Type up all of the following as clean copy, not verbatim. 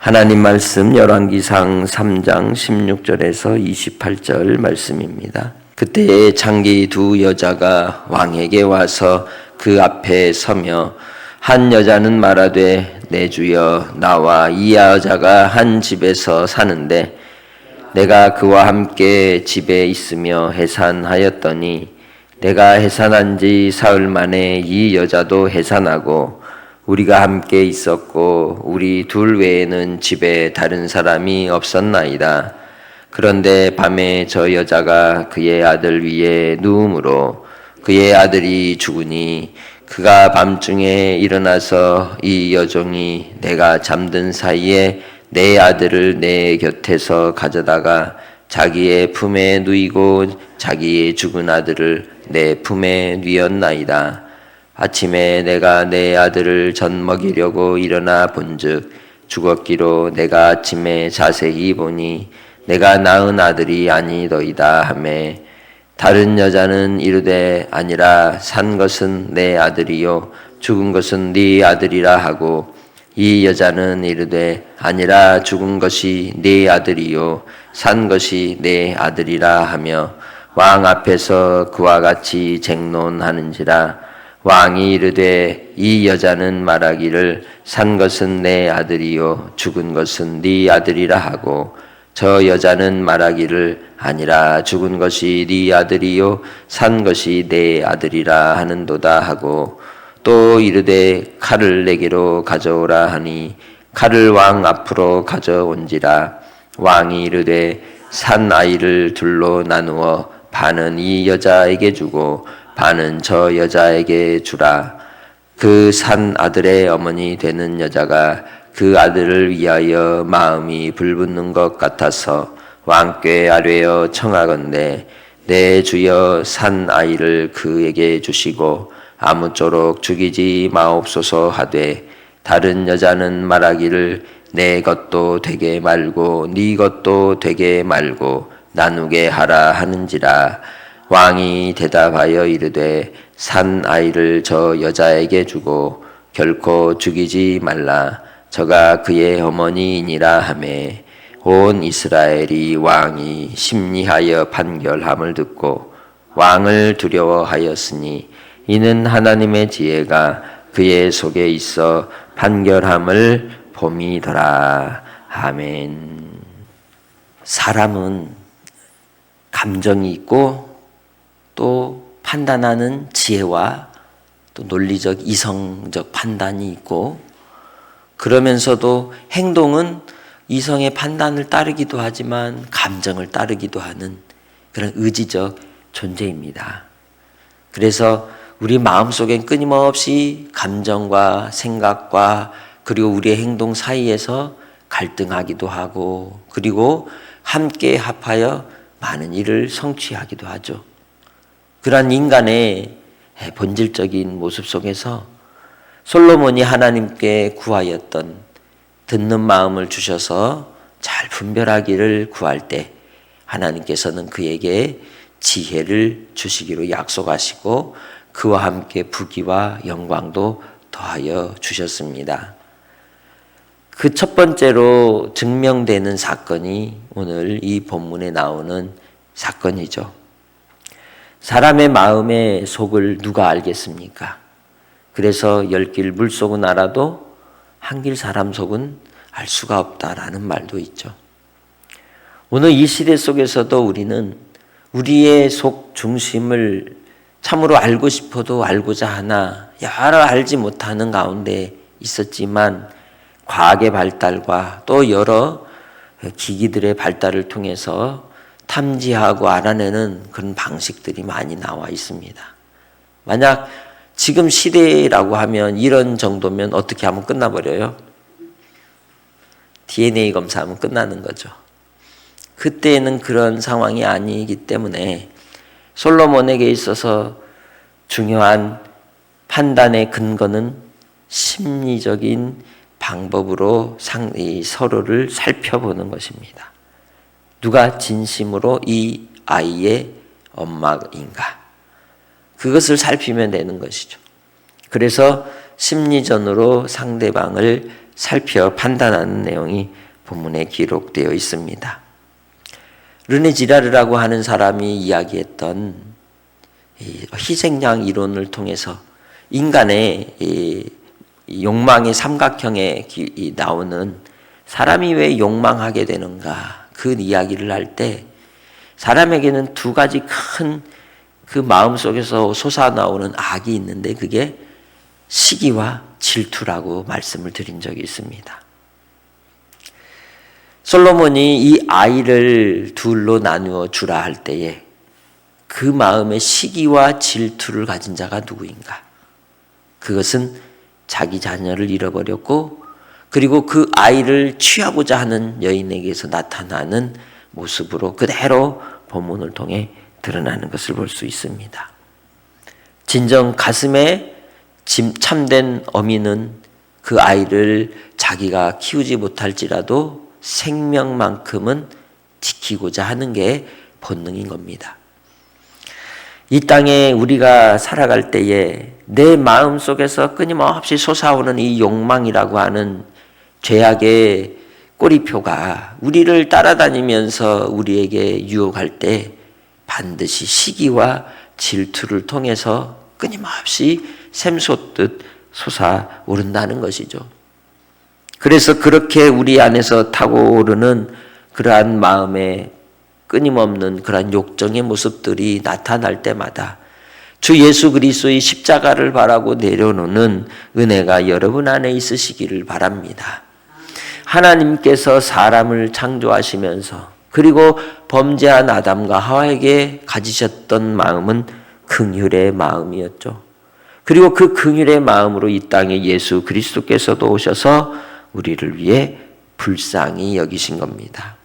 하나님 말씀 열왕기상 3장 16절에서 28절 말씀입니다. 그때에 장기 두 여자가 왕에게 와서 그 앞에 서며 한 여자는 말하되 내 주여 나와 이 여자가 한 집에서 사는데 내가 그와 함께 집에 있으며 해산하였더니 내가 해산한 지 사흘 만에 이 여자도 해산하고 우리가 함께 있었고 우리 둘 외에는 집에 다른 사람이 없었나이다. 그런데 밤에 저 여자가 그의 아들 위에 누움으로 그의 아들이 죽으니 그가 밤중에 일어나서 이 여종이 내가 잠든 사이에 내 아들을 내 곁에서 가져다가 자기의 품에 누이고 자기의 죽은 아들을 내 품에 누였나이다. 아침에 내가 내 아들을 젖 먹이려고 일어나 본즉 죽었기로 내가 아침에 자세히 보니 내가 낳은 아들이 아니더이다 하매 다른 여자는 이르되 아니라 산 것은 내 아들이요 죽은 것은 네 아들이라 하고 이 여자는 이르되 아니라 죽은 것이 네 아들이요 산 것이 내 아들이라 하며 왕 앞에서 그와 같이 쟁론하는지라. 왕이 이르되 이 여자는 말하기를 산 것은 내 아들이요 죽은 것은 네 아들이라 하고 저 여자는 말하기를 아니라 죽은 것이 네 아들이요 산 것이 내 아들이라 하는도다 하고 또 이르되 칼을 내게로 가져오라 하니 칼을 왕 앞으로 가져온지라. 왕이 이르되 산 아이를 둘로 나누어 반은 이 여자에게 주고 반은 저 여자에게 주라. 그 산 아들의 어머니 되는 여자가 그 아들을 위하여 마음이 불붙는 것 같아서 왕께 아뢰어 청하건대 내 주여 산 아이를 그에게 주시고 아무쪼록 죽이지 마옵소서 하되 다른 여자는 말하기를 내 것도 되게 말고 네 것도 되게 말고 나누게 하라 하는지라. 왕이 대답하여 이르되 산 아이를 저 여자에게 주고 결코 죽이지 말라. 저가 그의 어머니이니라 하매 온 이스라엘이 왕이 심리하여 판결함을 듣고 왕을 두려워하였으니 이는 하나님의 지혜가 그의 속에 있어 판결함을 봄이더라. 아멘. 사람은 감정이 있고 또 판단하는 지혜와 또 논리적 이성적 판단이 있고 그러면서도 행동은 이성의 판단을 따르기도 하지만 감정을 따르기도 하는 그런 의지적 존재입니다. 그래서 우리 마음속엔 끊임없이 감정과 생각과 그리고 우리의 행동 사이에서 갈등하기도 하고 그리고 함께 합하여 많은 일을 성취하기도 하죠. 그러한 인간의 본질적인 모습 속에서 솔로몬이 하나님께 구하였던 듣는 마음을 주셔서 잘 분별하기를 구할 때 하나님께서는 그에게 지혜를 주시기로 약속하시고 그와 함께 부귀와 영광도 더하여 주셨습니다. 그 첫 번째로 증명되는 사건이 오늘 이 본문에 나오는 사건이죠. 사람의 마음의 속을 누가 알겠습니까? 그래서 10길 물속은 알아도 한 길 사람 속은 알 수가 없다라는 말도 있죠. 오늘 이 시대 속에서도 우리는 우리의 속 중심을 참으로 알고 싶어도 알고자 하나 여러 알지 못하는 가운데 있었지만 과학의 발달과 또 여러 기기들의 발달을 통해서 탐지하고 알아내는 그런 방식들이 많이 나와 있습니다. 만약 지금 시대라고 하면 이런 정도면 어떻게 하면 끝나버려요? DNA 검사하면 끝나는 거죠. 그때는 그런 상황이 아니기 때문에 솔로몬에게 있어서 중요한 판단의 근거는 심리적인 방법으로 서로를 살펴보는 것입니다. 누가 진심으로 이 아이의 엄마인가? 그것을 살피면 되는 것이죠. 그래서 심리전으로 상대방을 살펴 판단하는 내용이 본문에 기록되어 있습니다. 르네 지라르라고 하는 사람이 이야기했던 희생양 이론을 통해서 인간의 욕망의 삼각형에 나오는 사람이 왜 욕망하게 되는가 그 이야기를 할 때 사람에게는 두 가지 큰 그 마음속에서 솟아나오는 악이 있는데 그게 시기와 질투라고 말씀을 드린 적이 있습니다. 솔로몬이 이 아이를 둘로 나누어 주라 할 때에 그 마음에 시기와 질투를 가진 자가 누구인가? 그것은 자기 자녀를 잃어버렸고 그리고 그 아이를 취하고자 하는 여인에게서 나타나는 모습으로 그대로 본문을 통해 드러나는 것을 볼 수 있습니다. 진정 가슴에 참된 어미는 그 아이를 자기가 키우지 못할지라도 생명만큼은 지키고자 하는 게 본능인 겁니다. 이 땅에 우리가 살아갈 때에 내 마음 속에서 끊임없이 솟아오는 이 욕망이라고 하는 죄악의 꼬리표가 우리를 따라다니면서 우리에게 유혹할 때 반드시 시기와 질투를 통해서 끊임없이 샘솟듯 솟아오른다는 것이죠. 그래서 그렇게 우리 안에서 타고 오르는 그러한 마음의 끊임없는 그러한 욕정의 모습들이 나타날 때마다 주 예수 그리스도의 십자가를 바라고 내려놓는 은혜가 여러분 안에 있으시기를 바랍니다. 하나님께서 사람을 창조하시면서 그리고 범죄한 아담과 하와에게 가지셨던 마음은 긍휼의 마음이었죠. 그리고 그 긍휼의 마음으로 이 땅에 예수 그리스도께서도 오셔서 우리를 위해 불쌍히 여기신 겁니다.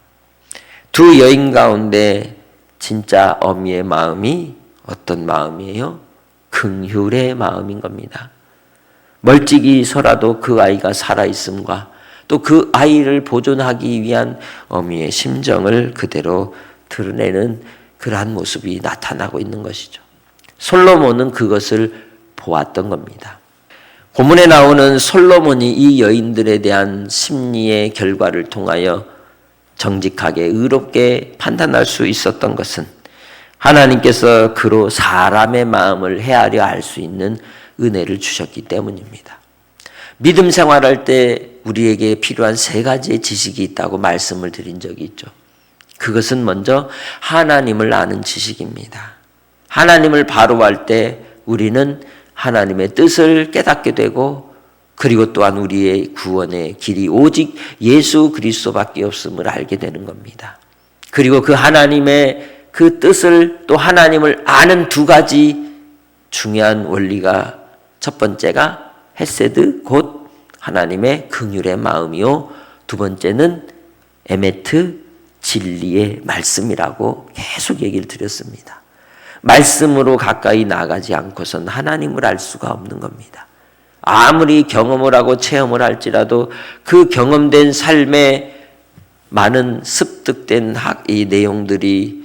두 여인 가운데 진짜 어미의 마음이 어떤 마음이에요? 긍휼의 마음인 겁니다. 멀찍이서라도 그 아이가 살아있음과 또 그 아이를 보존하기 위한 어미의 심정을 그대로 드러내는 그러한 모습이 나타나고 있는 것이죠. 솔로몬은 그것을 보았던 겁니다. 본문에 나오는 솔로몬이 이 여인들에 대한 심리의 결과를 통하여 정직하게 의롭게 판단할 수 있었던 것은 하나님께서 그로 사람의 마음을 헤아려 알 수 있는 은혜를 주셨기 때문입니다. 믿음 생활할 때 우리에게 필요한 세 가지의 지식이 있다고 말씀을 드린 적이 있죠. 그것은 먼저 하나님을 아는 지식입니다. 하나님을 바로 알 때 우리는 하나님의 뜻을 깨닫게 되고 그리고 또한 우리의 구원의 길이 오직 예수 그리스도밖에 없음을 알게 되는 겁니다. 그리고 그 하나님의 그 뜻을 또 하나님을 아는 두 가지 중요한 원리가 첫 번째가 헤세드 곧 하나님의 긍휼의 마음이요 두 번째는 에메트 진리의 말씀이라고 계속 얘기를 드렸습니다. 말씀으로 가까이 나가지 않고선 하나님을 알 수가 없는 겁니다. 아무리 경험을 하고 체험을 할지라도 그 경험된 삶에 많은 습득된 이 내용들이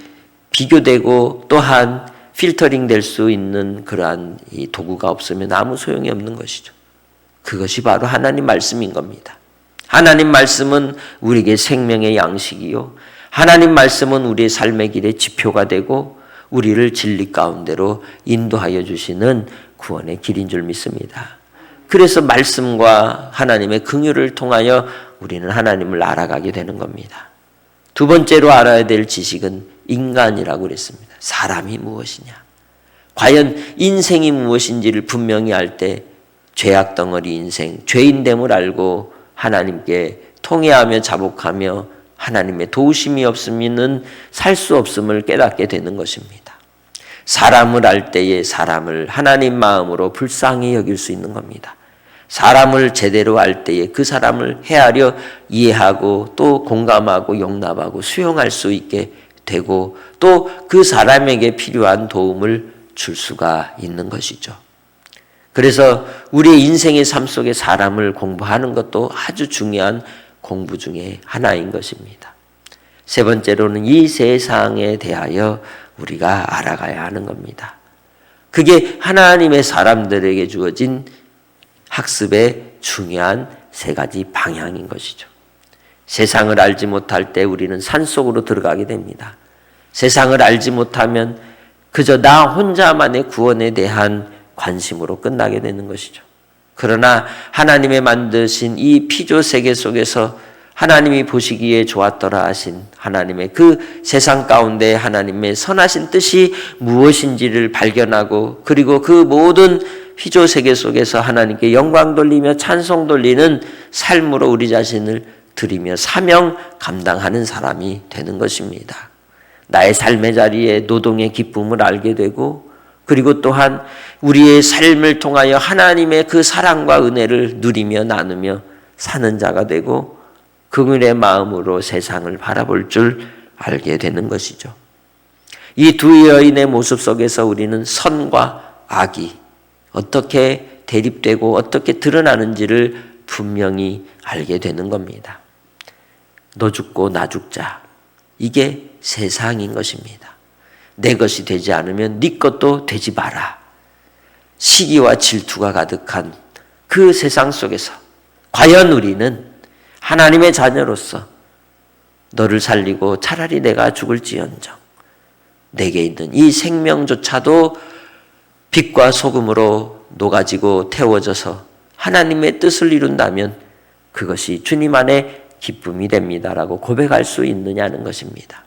비교되고 또한 필터링 될 수 있는 그러한 이 도구가 없으면 아무 소용이 없는 것이죠. 그것이 바로 하나님 말씀인 겁니다. 하나님 말씀은 우리에게 생명의 양식이요. 하나님 말씀은 우리의 삶의 길의 지표가 되고 우리를 진리 가운데로 인도하여 주시는 구원의 길인 줄 믿습니다. 그래서 말씀과 하나님의 긍휼을 통하여 우리는 하나님을 알아가게 되는 겁니다. 두 번째로 알아야 될 지식은 인간이라고 그랬습니다. 사람이 무엇이냐? 과연 인생이 무엇인지를 분명히 알 때 죄악 덩어리 인생, 죄인됨을 알고 하나님께 통회하며 자복하며 하나님의 도우심이 없으면 살 수 없음을 깨닫게 되는 것입니다. 사람을 알 때에 사람을 하나님 마음으로 불쌍히 여길 수 있는 겁니다. 사람을 제대로 알 때에 그 사람을 헤아려 이해하고 또 공감하고 용납하고 수용할 수 있게 되고 또 그 사람에게 필요한 도움을 줄 수가 있는 것이죠. 그래서 우리의 인생의 삶 속에 사람을 공부하는 것도 아주 중요한 공부 중에 하나인 것입니다. 세 번째로는 이 세상에 대하여 우리가 알아가야 하는 겁니다. 그게 하나님의 사람들에게 주어진 학습의 중요한 세 가지 방향인 것이죠. 세상을 알지 못할 때 우리는 산속으로 들어가게 됩니다. 세상을 알지 못하면 그저 나 혼자만의 구원에 대한 관심으로 끝나게 되는 것이죠. 그러나 하나님의 만드신 이 피조 세계 속에서 하나님이 보시기에 좋았더라 하신 하나님의 그 세상 가운데 하나님의 선하신 뜻이 무엇인지를 발견하고, 그리고 그 모든 피조 세계 속에서 하나님께 영광 돌리며 찬송 돌리는 삶으로 우리 자신을 드리며 사명 감당하는 사람이 되는 것입니다. 나의 삶의 자리에 노동의 기쁨을 알게 되고, 그리고 또한 우리의 삶을 통하여 하나님의 그 사랑과 은혜를 누리며 나누며 사는 자가 되고, 긍휼의 마음으로 세상을 바라볼 줄 알게 되는 것이죠. 이 두 여인의 모습 속에서 우리는 선과 악이 어떻게 대립되고 어떻게 드러나는지를 분명히 알게 되는 겁니다. 너 죽고 나 죽자, 이게 세상인 것입니다. 내 것이 되지 않으면 네 것도 되지 마라. 시기와 질투가 가득한 그 세상 속에서 과연 우리는 하나님의 자녀로서 너를 살리고 차라리 내가 죽을지언정 내게 있는 이 생명조차도 빛과 소금으로 녹아지고 태워져서 하나님의 뜻을 이룬다면 그것이 주님 안에 기쁨이 됩니다라고 고백할 수 있느냐는 것입니다.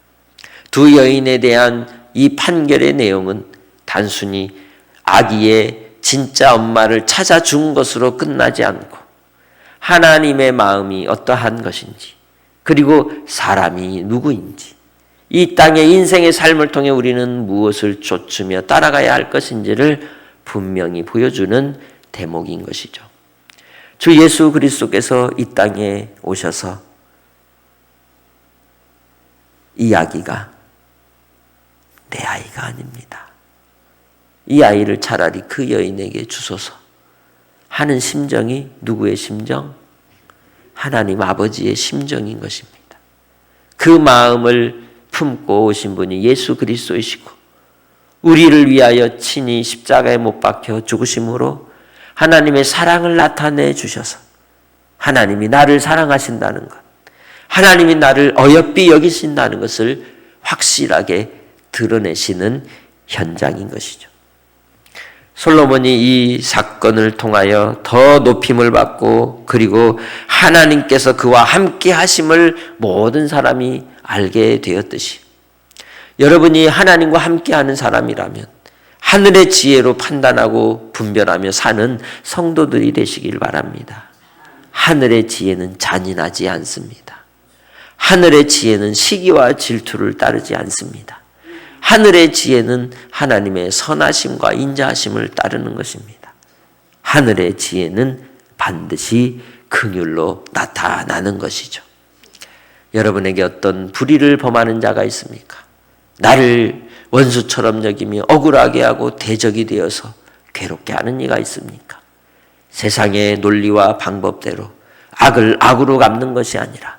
두 여인에 대한 이 판결의 내용은 단순히 아기의 진짜 엄마를 찾아준 것으로 끝나지 않고 하나님의 마음이 어떠한 것인지, 그리고 사람이 누구인지, 이 땅의 인생의 삶을 통해 우리는 무엇을 좇으며 따라가야 할 것인지를 분명히 보여주는 대목인 것이죠. 주 예수 그리스도께서 이 땅에 오셔서 이 아기가 내 아이가 아닙니다. 이 아이를 차라리 그 여인에게 주소서 하는 심정이 누구의 심정? 하나님 아버지의 심정인 것입니다. 그 마음을 품고 오신 분이 예수 그리스도이시고, 우리를 위하여 친히 십자가에 못 박혀 죽으심으로 하나님의 사랑을 나타내 주셔서 하나님이 나를 사랑하신다는 것, 하나님이 나를 어여삐 여기신다는 것을 확실하게 드러내시는 현장인 것이죠. 솔로몬이 이 사건을 통하여 더 높임을 받고, 그리고 하나님께서 그와 함께 하심을 모든 사람이 알게 되었듯이, 여러분이 하나님과 함께하는 사람이라면 하늘의 지혜로 판단하고 분별하며 사는 성도들이 되시길 바랍니다. 하늘의 지혜는 잔인하지 않습니다. 하늘의 지혜는 시기와 질투를 따르지 않습니다. 하늘의 지혜는 하나님의 선하심과 인자하심을 따르는 것입니다. 하늘의 지혜는 반드시 긍휼로 나타나는 것이죠. 여러분에게 어떤 불의를 범하는 자가 있습니까? 나를 원수처럼 여기며 억울하게 하고 대적이 되어서 괴롭게 하는 이가 있습니까? 세상의 논리와 방법대로 악을 악으로 갚는 것이 아니라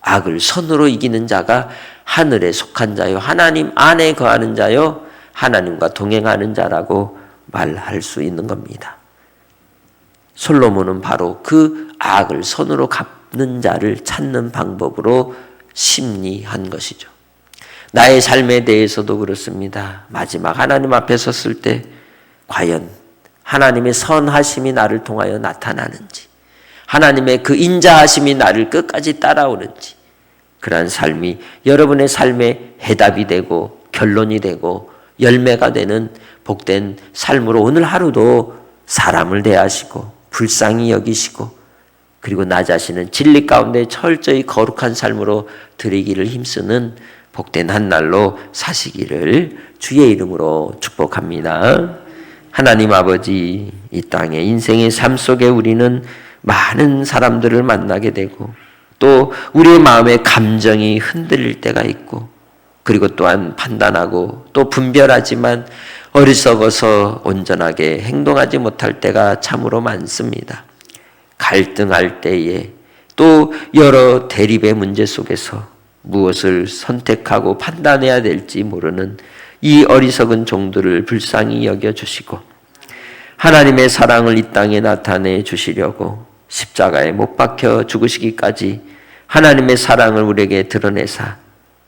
악을 선으로 이기는 자가 하늘에 속한 자요, 하나님 안에 거하는 자요, 하나님과 동행하는 자라고 말할 수 있는 겁니다. 솔로몬은 바로 그 악을 선으로 갚는 자를 찾는 방법으로 심리한 것이죠. 나의 삶에 대해서도 그렇습니다. 마지막 하나님 앞에 섰을 때 과연 하나님의 선하심이 나를 통하여 나타나는지, 하나님의 그 인자하심이 나를 끝까지 따라오는지, 그러한 삶이 여러분의 삶의 해답이 되고 결론이 되고 열매가 되는 복된 삶으로 오늘 하루도 사람을 대하시고 불쌍히 여기시고, 그리고 나 자신은 진리 가운데 철저히 거룩한 삶으로 드리기를 힘쓰는 복된 한 날로 사시기를 주의 이름으로 축복합니다. 하나님 아버지, 이 땅의 인생의 삶 속에 우리는 많은 사람들을 만나게 되고, 또 우리의 마음의 감정이 흔들릴 때가 있고, 그리고 또한 판단하고 또 분별하지만 어리석어서 온전하게 행동하지 못할 때가 참으로 많습니다. 갈등할 때에, 또 여러 대립의 문제 속에서 무엇을 선택하고 판단해야 될지 모르는 이 어리석은 종들을 불쌍히 여겨주시고, 하나님의 사랑을 이 땅에 나타내 주시려고 십자가에 못 박혀 죽으시기까지 하나님의 사랑을 우리에게 드러내사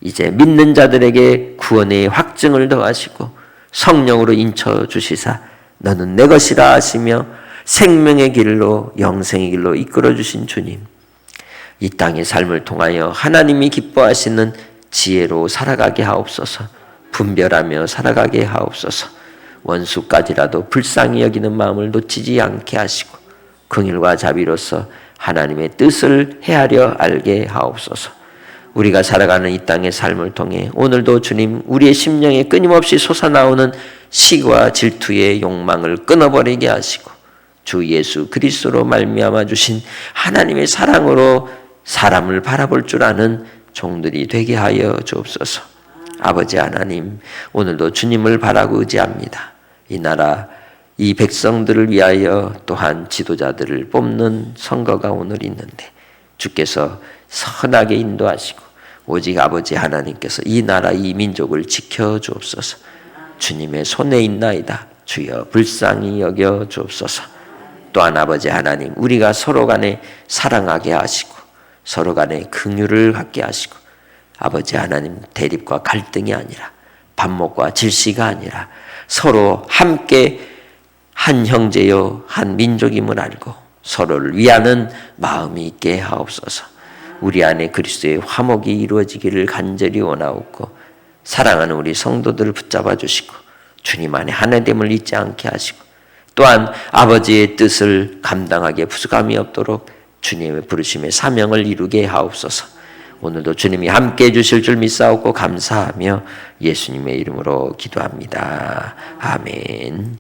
이제 믿는 자들에게 구원의 확증을 더하시고 성령으로 인쳐 주시사 너는 내 것이라 하시며 생명의 길로 영생의 길로 이끌어 주신 주님, 이 땅의 삶을 통하여 하나님이 기뻐하시는 지혜로 살아가게 하옵소서. 분별하며 살아가게 하옵소서. 원수까지라도 불쌍히 여기는 마음을 놓치지 않게 하시고 긍휼과 자비로서 하나님의 뜻을 헤아려 알게 하옵소서. 우리가 살아가는 이 땅의 삶을 통해 오늘도 주님 우리의 심령에 끊임없이 솟아나오는 시기와 질투의 욕망을 끊어버리게 하시고 주 예수 그리스도로 말미암아 주신 하나님의 사랑으로 사람을 바라볼 줄 아는 종들이 되게 하여 주옵소서. 아버지 하나님, 오늘도 주님을 바라고 의지합니다. 이 나라 이 백성들을 위하여 또한 지도자들을 뽑는 선거가 오늘 있는데 주께서 선하게 인도하시고 오직 아버지 하나님께서 이 나라 이 민족을 지켜주옵소서. 주님의 손에 있나이다. 주여 불쌍히 여겨 주옵소서. 또한 아버지 하나님, 우리가 서로 간에 사랑하게 하시고 서로 간에 긍휼을 갖게 하시고 아버지 하나님, 대립과 갈등이 아니라 반목과 질시가 아니라 서로 함께 한 형제요 한 민족임을 알고 서로를 위하는 마음이 있게 하옵소서. 우리 안에 그리스도의 화목이 이루어지기를 간절히 원하옵고 사랑하는 우리 성도들을 붙잡아 주시고 주님 안에 하나됨을 잊지 않게 하시고 또한 아버지의 뜻을 감당하기에 부족함이 없도록 주님의 부르심의 사명을 이루게 하옵소서. 오늘도 주님이 함께해 주실 줄 믿사옵고 감사하며 예수님의 이름으로 기도합니다. 아멘.